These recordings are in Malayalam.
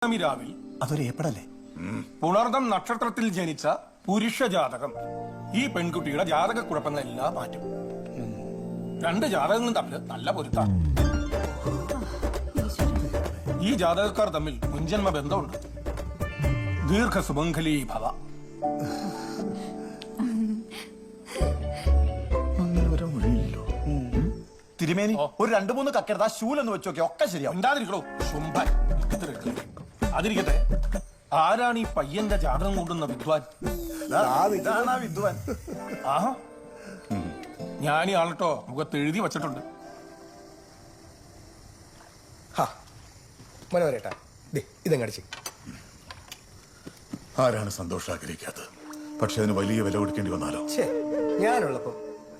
രാവിൽ അതൊരു ഏപ്പടല്ലേ? പുണർദം നക്ഷത്രത്തിൽ ജനിച്ച പുരുഷ ജാതകം ഈ പെൺകുട്ടിയുടെ ജാതക കുഴപ്പങ്ങളെല്ലാം മാറ്റും. രണ്ട് ജാതകങ്ങളും തമ്മിൽ നല്ല പൊരുത്താണ്. ഈ ജാതകക്കാർ തമ്മിൽ മുൻജന്മ ബന്ധമുണ്ട്. ദീർഘ സുമംഗലീ ഭവ. തിരുമേനി ഒരു 2-3 കക്കെടുത്ത് ആ ശൂലൊന്ന് വെച്ച് നോക്കി ഒക്കെ ശരിയാവും. ഉണ്ടാതിരിക്കണോ ശുംഭൻ. അതിരിക്കട്ടെ, ആരാണ് ഈ പയ്യന്റെ ജാതകം കൊണ്ടുവന്ന വിദ്വാൻ? വിദ്വാൻ. ആഹാ, ഞാൻ ഈ ആളട്ടോ മുഖത്ത് എഴുതി വച്ചിട്ടുണ്ട്. മനോഹരേട്ടാ, ഇതങ്ങടിച്ച്. ആരാണ് സന്തോഷം ആഗ്രഹിക്കാത്തത്? പക്ഷെ അതിന് വലിയ വില കൊടുക്കേണ്ടി വന്നാലോ? ഞാനുള്ളപ്പോ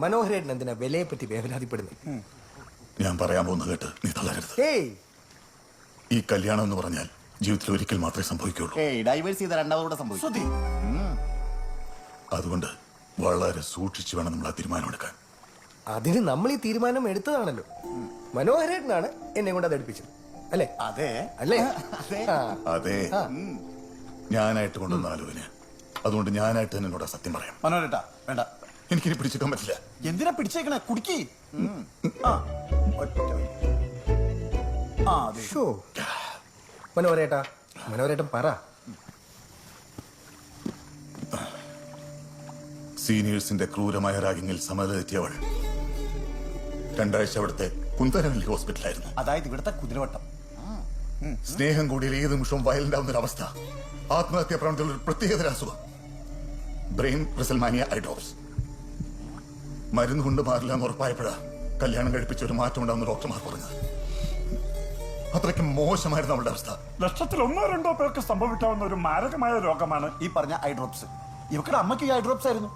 മനോഹരേട്ടൻ എന്തിനാ വിലയെ പറ്റി വേവലാതിപ്പെടുന്നത്? ഞാൻ പറയാൻ പോകുന്ന കേട്ട് നീ തളരരുത്. ഈ കല്യാണം എന്ന് പറഞ്ഞാൽ ജീവിതത്തിൽ ഒരിക്കൽ മാത്രമേ സംഭവിക്കുള്ളൂ. ഡൈവേഴ്സ് ചെയ്ത രണ്ടാമതോടെ സംഭവിക്കും. അതുകൊണ്ട് വളരെ സൂക്ഷിച്ചു വേണം നമ്മൾ ആ തീരുമാനം എടുക്കാൻ. അതിന് നമ്മൾ ഈ തീരുമാനം എടുത്തതാണല്ലോ. മനോഹരേട്ടനാണ് എന്നെ കൊണ്ട് അത് എടുപ്പിച്ചത്, അല്ലേ? അതെ അല്ലേ? അതെ, ഞാനായിട്ട് കൊണ്ടുവന്ന ആലോചന. അതുകൊണ്ട് ഞാനായിട്ട് തന്നെ എന്നോട് സത്യം പറയാം. മനോഹരേട്ടാ വേണ്ട, എനിക്കിനി പിടിച്ചേക്കാൻ പറ്റില്ല. എന്തിനാ പിടിച്ചേക്കണേ? കുടിക്ക്. മനോഹരേട്ടാ, മനോഹരേട്ടൻ പറ. സീനിയേഴ്സിന്റെ ക്രൂരമായ റാഗിങ്ങിൽ സമനില തെറ്റിയവൾ 2 ആഴ്ച അവിടുത്തെ കുന്തരവല്ലി ഹോസ്പിറ്റലായിരുന്നു. അതായത് ഇവിടുത്തെ കുതിരവട്ടം. സ്നേഹം കൂടിയിൽ ഏത് നിമിഷവും വയലന്റ് ആവുന്ന ഒരു അവസ്ഥ. ആത്മഹത്യാ പ്രവണതയുള്ള ഒരു പ്രത്യേകതര അസുഖം, ബ്രെയിൻ റെസൽമാനിയ ഐഡ്രോപ്സ്. മരുന്ന് കൊണ്ട് മാറില്ല എന്ന് ഉറപ്പായപ്പോഴാ കല്യാണം കഴിപ്പിച്ച ഒരു മാറ്റം ഉണ്ടാവുന്ന ഡോക്ടർമാർ പറഞ്ഞത്. അത്രയ്ക്ക് മോശമായിരുന്നു അവളുടെ അവസ്ഥ. 100-2 പേർക്ക് സംഭവിക്കാവുന്ന ഒരു മാരകമായ രോഗമാണ് ഈ പറഞ്ഞ ഐഡ്രോപ്സ്. ഇവക്കടെ അമ്മയ്ക്ക് ഈ ഐഡ്രോപ്സ് ആയിരുന്നു.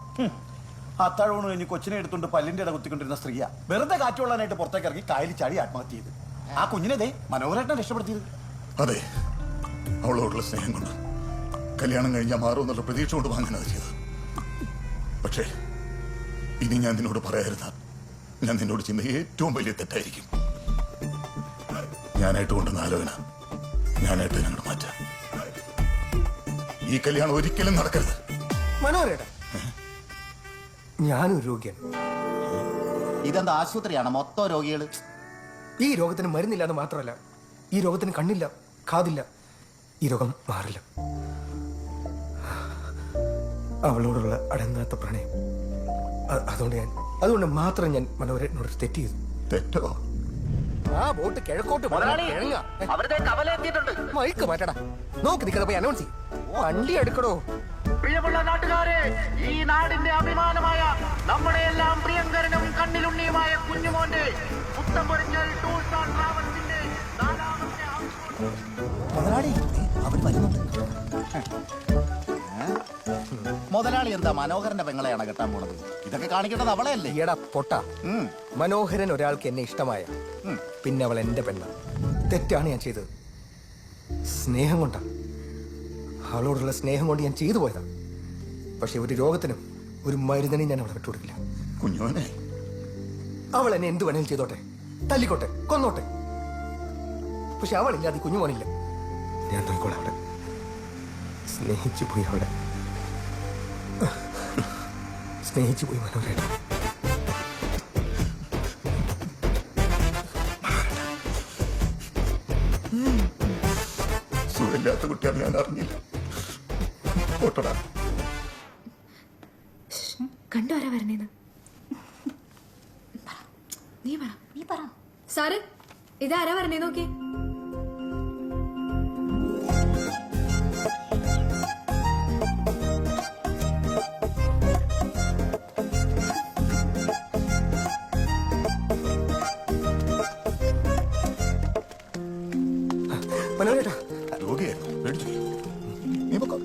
അത്താഴൂണ് കഴിഞ്ഞ് കൊച്ചിനെ എടുത്തുകൊണ്ട് പല്ലിന്റെ ഇട കുത്തിക്കൊണ്ടിരുന്ന സ്ത്രീയാ വെറുതെ കാറ്റുകൊള്ളാനായിട്ട് പുറത്തേക്ക് ഇറങ്ങി കായലിൽ ചാടി ആത്മഹത്യ ചെയ്ത്. ആ കുഞ്ഞിനെ മനോഹരേട്ടനെ രക്ഷപ്പെടുത്തിയത്. അതെ, അവളോടുള്ള സ്നേഹം കൊണ്ട് കല്യാണം കഴിഞ്ഞാൽ മാറുമെന്നുള്ള പ്രതീക്ഷ കൊണ്ട് വാങ്ങാനത് ചെയ്തത്. പക്ഷേ ഇനി ഞാൻ നിന്നോട് പറയാതിരുന്ന ഞാൻ നിന്നോട് ചെയ്യുന്ന ഏറ്റവും വലിയ തെറ്റായിരിക്കും. ഞാനായിട്ട് കൊണ്ടുവന്ന ആലോചന ഞാനായിട്ട് ഞങ്ങൾ മാറ്റാം. ഈ കല്യാണം ഒരിക്കലും നടക്കരുത്. മനോഹരേട്ടാ, ഞാനൊരു രോഗിയാണ്. ഇതെന്താ ആശുപത്രിയാണ്? മൊത്തം രോഗികള്. ഈ രോഗത്തിന് മരുന്നില്ല എന്ന് മാത്രമല്ല, ഈ രോഗത്തിന് കണ്ണില്ല, കാതില്ല. ഈ രോഗം മാറില്ല. അവളോടുള്ള അടങ്ങാത്ത പ്രണയം. അതുകൊണ്ട് മാത്രം ഞാൻ മനോഹരനോട് തെറ്റ് ചെയ്തു. തെറ്റോ? ആ ബോട്ട് കിഴക്കോട്ട് മൈക്ക് മാറ്റടാ. നോക്ക് നിൽക്കാതെ പോയി അനൗൺസ് ചെയ്യും. വണ്ടി എടുക്കടോ. പ്രിയമുള്ള നാട്ടുകാരെ, ഈ നാടിന്റെ അഭിമാനമായ നമ്മുടെ എല്ലാം പ്രിയങ്കരനും കണ്ണിലുണ്ണിയുമായ കുഞ്ഞുമോന്റെ പുത്തമ്പൊരിഞ്ഞൽ ടൂർസ് ആൻഡ് ട്രാവൽസിന്റെ 4ാമത്തെ മുതലാളി എന്താ മനോഹരന്റെ പെങ്ങളെയാണ് കെട്ടാൻ പോണത്? ഇതൊക്കെ കാണിക്കേണ്ടത് അവളെയല്ലേ? ഈടാ പൊട്ട. മനോഹരൻ ഒരാൾക്ക് എന്നെ ഇഷ്ടമായ പിന്നെ അവൾ എന്റെ പെണ്ണ. തെറ്റാണ് ഞാൻ ചെയ്തത്. സ്നേഹം കൊണ്ടാ, അവളോടുള്ള സ്നേഹം കൊണ്ട് ഞാൻ ചെയ്തു പോയതാ. പക്ഷെ ഒരു രോഗത്തിനും ഒരു മരുന്നിനും ഞാൻ അവളെ വിട്ടുകൊടുക്കില്ല. കുഞ്ഞോനെ, അവൾ എന്നെ എന്ത് വേണേലും ചെയ്തോട്ടെ, തല്ലിക്കോട്ടെ, കൊന്നോട്ടെ. പക്ഷെ അവളില്ലാതെ കുഞ്ഞുമോനില്ല. ഞാൻ നോക്കോളാം. അവിടെ സ്നേഹിച്ചു പോയി, അവിടെ സ്നേഹിച്ചു പോയി മനോഹരേട്ട. സുഖമില്ലാത്ത കുട്ടിയാണ്, ഞാൻ അറിഞ്ഞില്ല. ഓട്ടടാ. കണ്ടു ആരാ വരണേന്ന്? നീ പറ. സാറ്, ഇതാരാ വരണേ നോക്കി. മനോഹരേട്ടാ, രോഗിയായിരുന്നു, പേടിച്ചു. നീ പൊക്കോ.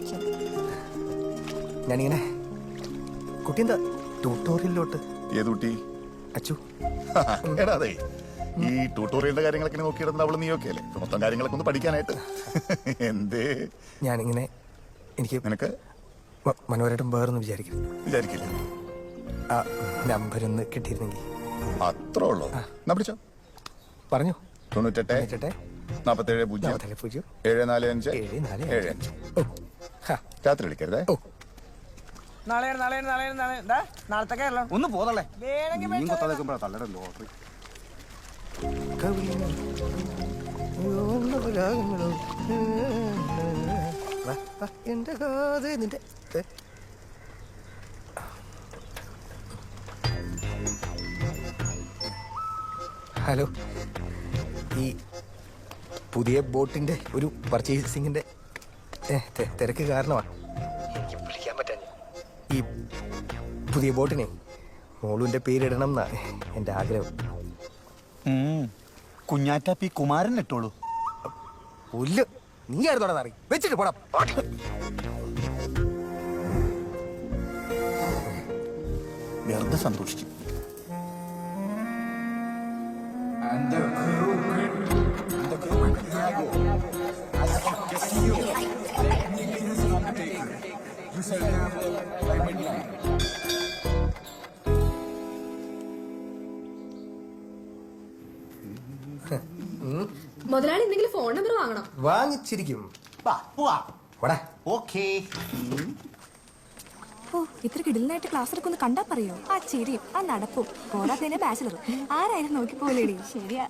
ഞാനിങ്ങനെ കുട്ടി എന്താ ട്യൂട്ടോറിയലിലോട്ട്. ഏത് കുട്ടി? അച്ചു. എടാ, അതെ, ഈ ട്യൂട്ടോറിയലിന്റെ കാര്യങ്ങളൊക്കെ നോക്കിയിടുന്ന അവള് നീയൊക്കെ അല്ലേ? മൊത്തം കാര്യങ്ങളൊക്കെ ഒന്ന് പഠിക്കാനായിട്ട്. എന്തേ ഞാനിങ്ങനെ എനിക്ക് നിനക്ക് മനോഹരേട്ടൻ വേറൊന്നും വിചാരിക്കില്ല. ആ നമ്പർ ഒന്ന് കിട്ടിയിരുന്നെങ്കിൽ. അത്ര ഉള്ളോ? എന്നാ പിടിച്ചോ. പറഞ്ഞു. 98 47 0 0 745 745 75. ഓ ഹാ രാത്രി വിളിക്കരുതേ. ഓ നാളത്തെ കേരളം ഒന്ന് പോതല്ലേ വേണമെങ്കിൽ മീൻ കൊത്താതെ നിൽക്കുമ്പോഴാ തള്ളയുടെ ലോട്ടറി. എന്റെ കാത് നിന്റെ ഹലോ, ഈ പുതിയ ബോട്ടിന്റെ ഒരു പർച്ചേസിങ്ങിന്റെ തിരക്ക് കാരണമാണ് എനിക്ക് വിളിക്കാൻ പറ്റാൻ. ഈ പുതിയ ബോട്ടിനെ മോളുവിന്റെ പേരിടണം എന്നാ എന്റെ ആഗ്രഹം. കുഞ്ഞാറ്റ പി കുമാരൻ ഇട്ടോളൂ. പുല്ല്, നീ ആയിരുന്നോടാ നാറി, വെച്ചിട്ട് പോടാ. വെറുതെ സന്തോഷിച്ചു. മുതലാളി എന്തെങ്കിലും ഫോൺ നമ്പർ വാങ്ങണം. വാങ്ങിച്ചിരിക്കും. വാ, പോവാ. പോടാ. ഓക്കേ. ഓ, ഇത്ര കിടിലനായിട്ട് ക്ലാസ് എടുക്കൊന്ന് കണ്ടാ പറയോ? ആ ചിരിയും ആ നടപ്പും പോരാത്തതിന്റെ ബാച്ചിലറും ആരായാലും നോക്കി പോലേടി. ശരിയാ.